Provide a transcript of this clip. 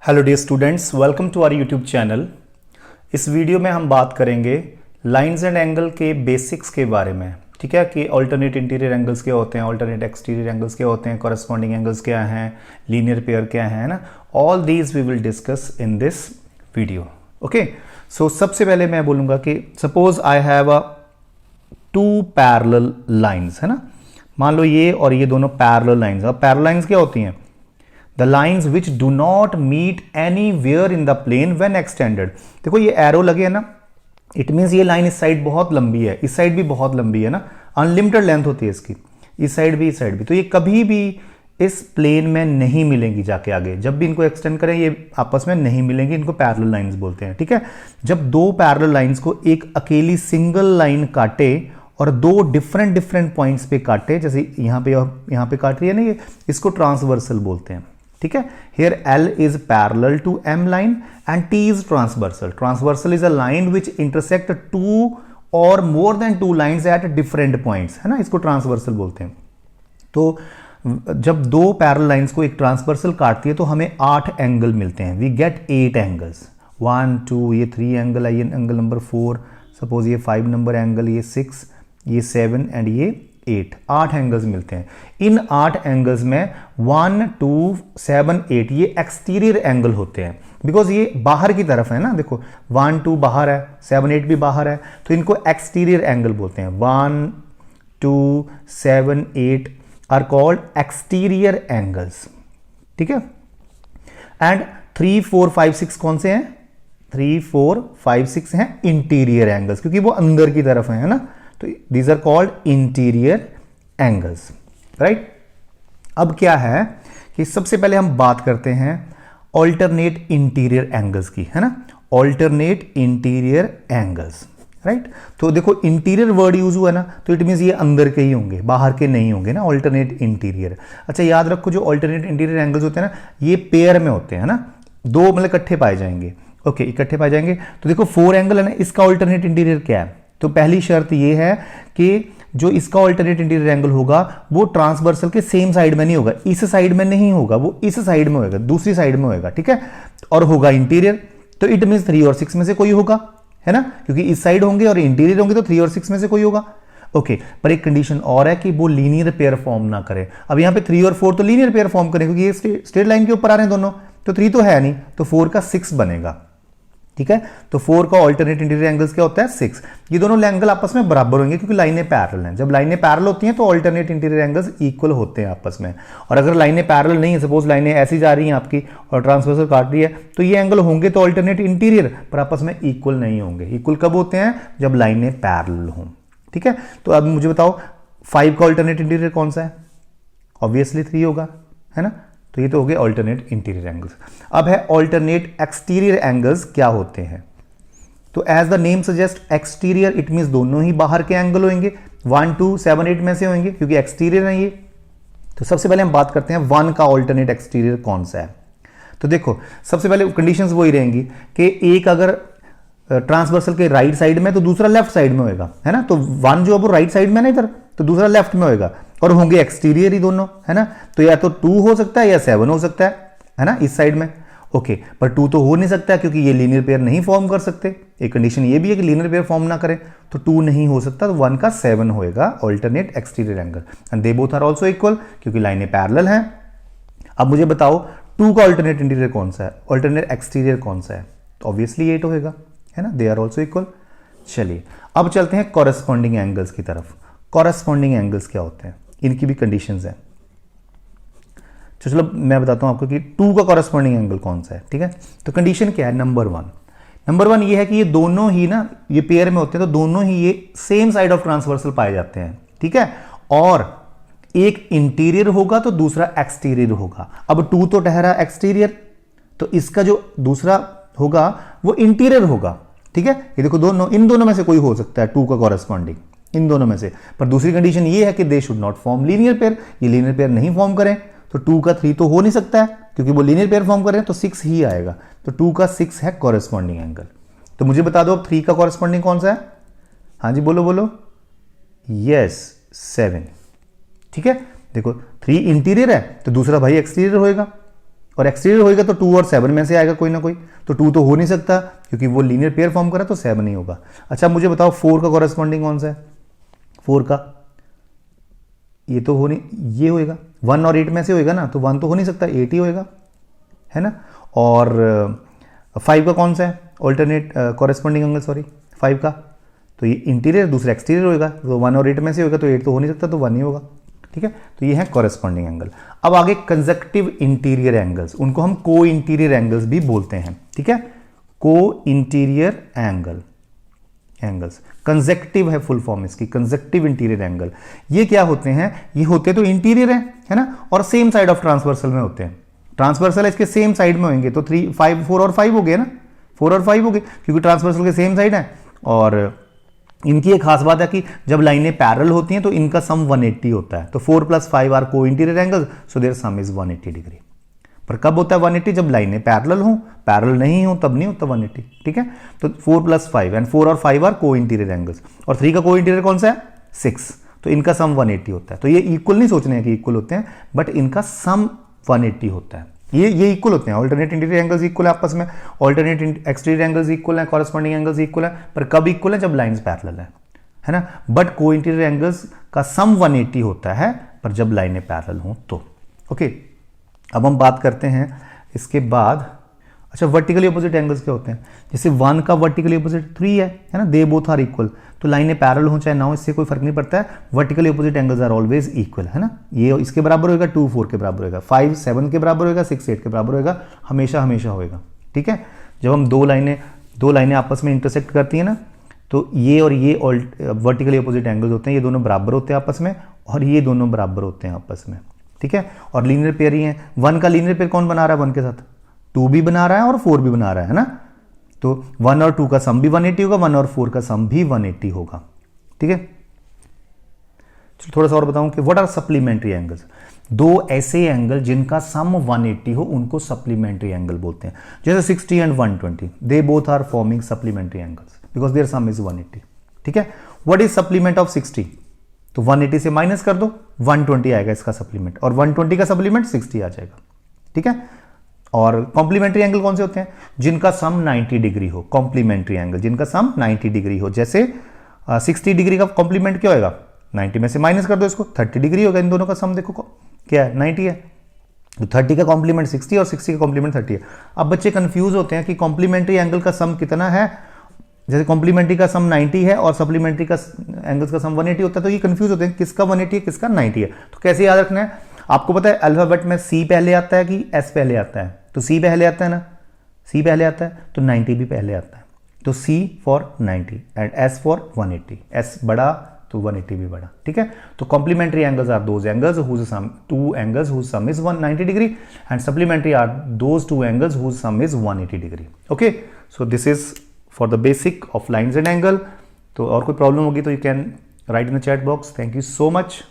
Hello dear students, welcome to our YouTube channel. इस video में हम बात करेंगे लाइंस एंड एंगल के बेसिक्स के बारे में। ठीक है कि अल्टरनेट इंटीरियर एंगल्स क्या होते हैं, अल्टरनेट एक्सटीरियर एंगल्स क्या होते हैं, कॉरेस्पॉन्डिंग एंगल्स क्या हैं, लीनियर पेयर क्या है ना। All these we will discuss in this video. Okay, so सबसे पहले मैं बोलूँगा कि suppose I have a two parallel lines, है ना। मान लो ये और ये दोनों पैरेलल लाइंस। अब पैरेलल लाइंस क्या होती हैं? The lines which do not meet anywhere in the plane when extended। देखो ये एरो लगे है ना, इट मीन्स ये लाइन इस साइड बहुत लंबी है, इस साइड भी बहुत लंबी है ना, अनलिमिटेड लेंथ होती है इसकी, इस साइड भी इस साइड भी। तो ये कभी भी इस प्लेन में नहीं मिलेंगी जाके आगे। जब भी इनको एक्सटेंड करें ये आपस में नहीं मिलेंगी, इनको पैरेलल लाइंस बोलते हैं। ठीक है, जब दो पैरेलल लाइंस को एक अकेली सिंगल लाइन काटे और दो डिफरेंट पॉइंट्स पे काटे, जैसे यहां पे काट रही है ना ये, इसको ट्रांसवर्सल बोलते हैं। ठीक है, here L is parallel to M line and T is transversal। Transversal is a line which intersect two or more than two lines at different points, है ना, इसको ट्रांसवर्सल बोलते हैं। तो जब दो पैरेलल लाइंस को एक ट्रांसवर्सल काटती है तो हमें 8 एंगल मिलते हैं। वी गेट 8 एंगल्स, 1 2, ये 3 एंगल है, ये एंगल नंबर 4, सपोज ये 5 नंबर एंगल, ये 6, ये 7 एंड ये 8 एंगल्स मिलते हैं। इन 8 एंगल्स में 1 2 7 8 ये एक्सटीरियर एंगल होते हैं, बिकॉज ये बाहर की तरफ है ना। देखो 1 2 बाहर है, 7 8 भी बाहर है, तो इनको एक्सटीरियर एंगल बोलते हैं। 1 2 7 8 आर कॉल्ड एक्सटीरियर एंगल्स। ठीक है, एंड 3 4 5 6 कौन से हैं? 3 4 5 6 हैं इंटीरियर एंगल्स, क्योंकि वो अंदर की तरफ है ना। तो these are called interior angles, right. अब क्या है कि सबसे पहले हम बात करते हैं ऑल्टरनेट इंटीरियर एंगल्स की, है ना। Alternate interior angles, right. तो देखो इंटीरियर वर्ड यूज हुआ ना, तो इट मींस ये अंदर के ही होंगे, बाहर के नहीं होंगे ना, ऑल्टरनेट इंटीरियर। अच्छा याद रखो, जो ऑल्टरनेट इंटीरियर एंगल्स होते हैं ना, ये पेयर में होते हैं ना, दो मतलब इकट्ठे पाए जाएंगे। ओके, इकट्ठे पाए जाएंगे। तो देखो 4 एंगल है ना, इसका ऑल्टरनेट इंटीरियर क्या है? तो पहली शर्त ये है कि जो इसका ऑल्टरनेट इंटीरियर एंगल होगा वो ट्रांसवर्सल के सेम साइड में नहीं होगा, इस साइड में नहीं होगा, वो इस साइड में होगा, दूसरी साइड में होगा। ठीक है, और होगा इंटीरियर। तो इट मींस 3 और 6 में से कोई होगा, है ना, क्योंकि इस साइड होंगे और इंटीरियर होंगे, तो 3 और 6 में से कोई होगा। ओके, पर एक कंडीशन और है कि वो लीनियर पेयर फॉर्म ना करे। अब यहां पे 3 और 4 तो लीनियर पेयर फॉर्म करें, क्योंकि ये स्ट्रेट लाइन के ऊपर आ रहे हैं दोनों, तो 3 तो है नहीं, तो 4 का 6 बनेगा। ठीक है, तो 4 का ऑल्टरनेट इंटीरियर एंगल्स क्या होता है? 6। ये दोनों एंगल आपस में बराबर होंगे, क्योंकि लाइनें पैरेलल हैं। जब लाइनें पैरेलल होती हैं तो ऑल्टरनेट इंटीरियर एंगल्स इक्वल होते हैं आपस में। और अगर लाइनें पैरेलल नहीं है, सपोज लाइनें ऐसी जा रही हैं आपकी और ट्रांसवर्सल काट रही है, तो ये एंगल होंगे तो ऑल्टरनेट इंटीरियर, पर आपस में इक्वल नहीं होंगे। इक्वल कब होते हैं? जब लाइनें पैरेलल हों। ठीक है, तो अब मुझे बताओ 5 का ऑल्टरनेट इंटीरियर कौन सा है? ऑब्वियसली 3 होगा, है ना। तो ये तो हो गए ऑल्टरनेट इंटीरियर एंगल्स। अब है ऑल्टरनेट एक्सटीरियर एंगल्स क्या होते हैं? तो as the name suggest exterior, it means दोनों ही बाहर के एंगल होंगे, 1 2 7 8 में से होंगे, क्योंकि एक्सटीरियर है ये। तो सबसे पहले हम बात करते हैं 1 का ऑल्टरनेट एक्सटीरियर कौन सा है। तो देखो सबसे पहले कंडीशंस वही रहेंगी कि एक अगर ट्रांसवर्सल के राइट साइड में तो दूसरा लेफ्ट साइड में होगा, है ना। तो 1 जो अब राइट साइड में ना इधर, तो दूसरा लेफ्ट में होगा, और होंगे एक्सटीरियर ही दोनों, है ना। तो या तो 2 हो सकता है या 7 हो सकता है ना, इस साइड में। ओके, पर 2 तो हो नहीं सकता, क्योंकि ये लीनियर पेयर नहीं फॉर्म कर सकते। एक कंडीशन ये भी है कि लीनियर पेयर फॉर्म ना करें, तो 2 नहीं हो सकता, तो 1 का 7 होएगा alternate exterior angle. And they both are also equal, क्योंकि लाइनें पैरेलल हैं। अब मुझे बताओ 2 का ऑल्टरनेट इंटीरियर कौन सा है, ऑल्टरनेट एक्सटीरियर कौन सा है? तो ऑब्वियसली 8 होएगा, है ना, दे आर ऑल्सो इक्वल। चलिए अब चलते हैं कॉरेस्पॉन्डिंग एंगल्स की तरफ। कॉरेस्पॉन्डिंग एंगल्स क्या होते हैं, इनकी भी कंडीशंस हैं। तो चलो मैं बताता हूं आपको कि 2 का कॉरेस्पॉन्डिंग एंगल कौन सा है। ठीक है, तो कंडीशन क्या है? नंबर 1 ये है कि ये दोनों ही ना, ये पेयर में होते हैं, तो दोनों ही ये सेम साइड ऑफ ट्रांसवर्सल पाए जाते हैं। ठीक है, और एक इंटीरियर होगा तो दूसरा एक्सटीरियर होगा। अब 2 तो ठहरा एक्सटीरियर, तो इसका जो दूसरा होगा वो इंटीरियर होगा। ठीक है, ये देखो दोनों, इन दोनों में से कोई हो सकता है 2 का कॉरेस्पॉन्डिंग, इन दोनों में से। पर दूसरी कंडीशन ये है कि they should not form linear pair, ये लीनियर पेयर नहीं फॉर्म करें। तो 2 का 3 तो हो नहीं सकता है, क्योंकि वो लीनियर पेयर फॉर्म करें तो 6 ही आएगा। तो 2 का 6 है कॉरेस्पॉन्डिंग एंगल। तो मुझे बता दो अब 3 का कॉरेस्पॉन्डिंग कौन सा है? हाँ जी बोलो बोलो। यस, 7। ठीक है, देखो 3 इंटीरियर है तो दूसरा भाई एक्सटीरियर होएगा, और एक्सटीरियर होएगा तो 2 और 7 में से आएगा कोई ना कोई, तो 2 तो हो नहीं सकता क्योंकि वो लीनियर पेयर फॉर्म करा, तो 7 ही होगा। अच्छा मुझे बताओ 4 का कॉरेस्पॉन्डिंग कौन सा है? 4 का ये तो हो नहीं, ये होएगा 1 और 8 में से होएगा ना, तो 1 तो हो नहीं सकता, 8 ही होएगा, है ना। और 5 का कौन सा है ऑल्टरनेट कॉरेस्पॉन्डिंग एंगल, सॉरी 5 का, तो ये इंटीरियर दूसरा एक्सटीरियर होएगा, तो 1 और 8 में से होएगा, तो 8 तो हो नहीं सकता, तो 1 ही होगा, ठीक है। तो ये है कॉरेस्पॉन्डिंग एंगल। अब आगे कंजक्टिव इंटीरियर एंगल्स, उनको हम को इंटीरियर एंगल्स भी बोलते हैं, ठीक है। को इंटीरियर एंगल्स, कंजक्टिव है फुल फॉर्म इसकी, कंजक्टिव इंटीरियर एंगल। ये क्या होते हैं? ये होते तो इंटीरियर है ना, और सेम साइड ऑफ ट्रांसवर्सल में होते हैं। ट्रांसवर्सल इसके सेम साइड में होंगे, तो 3, 5, 4 और 5 हो गए ना, 4 और 5 हो गए, क्योंकि ट्रांसवर्सल के सेम साइड है। और इनकी एक खास बात है कि जब लाइनें पैरेलल होती हैं तो इनका सम 180 होता है, तो 4 + 5 are co-interior angle, so their sum is 180 degree. पर कब होता है 180? जब लाइनें पैरेलल हो, पैरेलल नहीं हो तब नहीं होता 180, ठीक है। तो 4 + 5 एंड 4 और 5 आर को इंटीरियर एंगल्स, और 3 का को इंटीरियर कौन सा है? 6, तो इनका सम 180 होता है। तो ये इक्वल नहीं सोचने हैं कि इक्वल होते हैं, बट इनका सम 180 होता है। ये इक्वल होते हैं, ऑल्टरनेट इंटीरियर एंगल्स इक्वल है आपस में, ऑल्टरनेट एक्सटीरियर एंगल्स इक्वल है, कॉरेस्पॉन्डिंग एंगल्स इक्वल है। पर कब इक्वल है? जब लाइंस पैरेलल है ना। बट को इंटीरियर एंगल्स का सम 180 होता है, पर जब लाइनें पैरेलल हों तो। ओके, अब हम बात करते हैं इसके बाद। अच्छा, वर्टिकली अपोजिट एंगल्स क्या होते हैं? जैसे 1 का वर्टिकली अपोजिट 3 है ना, दे बोथ आर इक्वल, तो लाइनें पैरेलल हो चाहे ना हो, इससे कोई फर्क नहीं पड़ता है, vertically opposite angles are always equal, है ना। ये इसके बराबर होगा, 2 4 के बराबर होगा, 5 7 के बराबर होगा, 6 8 के बराबर होगा, हमेशा होएगा, ठीक है। जब हम दो लाइनें आपस में इंटरसेक्ट करती है ना, तो ये और ये वर्टिकली अपोजिट एंगल्स होते हैं, ये दोनों बराबर होते हैं आपस में, और ये दोनों बराबर होते हैं आपस में, ठीक है। और लीनियर पेयर ही है। 1 का लीनियर पेयर कौन बना रहा है 1 के साथ? 2 भी बना रहा है और 4 भी बना रहा है ना। तो 1 और 2 का सम भी 180 होगा, 1 और 4 का सम भी 180 होगा, ठीक है। चलो थोड़ा सा और बताऊं कि व्हाट आर सप्लीमेंट्री एंगल्स। दो ऐसे एंगल जिनका सम 180 हो उनको सप्लीमेंट्री एंगल बोलते हैं। जैसे 60 and 120, they both are forming supplementary angles because their sum is 180, ठीक है। What is supplement of 60? तो 180 से माइनस कर दो, 120 आएगा इसका सप्लीमेंट, और 120 का सप्लीमेंट 60 आ जाएगा, ठीक है। और कॉम्प्लीमेंट्री एंगल कौन से होते हैं? जिनका सम 90 डिग्री हो, कॉम्प्लीमेंट्री एंगल जिनका सम 90 डिग्री हो। जैसे 60 डिग्री का कॉम्प्लीमेंट क्या होगा? 90 में से माइनस कर दो इसको, 30 डिग्री होगा। इन दोनों का सम देखो क्या है, 90 है, तो 30 का कॉम्प्लीमेंट 60 और 60 का कॉम्प्लीमेंट 30 है। अब बच्चे कंफ्यूज होते हैं कि कॉम्प्लीमेंट्री एंगल का सम कितना है। जैसे कॉम्प्लीमेंट्री का सम 90 है और सप्लीमेंट्री का एंगल्स का सम 180 होता है, तो ये कंफ्यूज होते हैं किसका 180 है किसका 90 है। तो कैसे याद रखना है? आपको पता है अल्फाबेट में सी पहले आता है कि एस पहले आता है? तो सी पहले आता है ना, सी पहले आता है, तो 90 भी पहले आता है। तो C for 90 and S for 180, S बड़ा तो 180 भी बड़ा, ठीक है। तो complementary angles are those angles whose sum, two angles whose sum is 190 degree, and supplementary are those two angles whose sum is 180 degree. Okay, so this is for the basic of lines and angle. तो और कोई problem होगी तो you can write in the chat box. Thank you so much.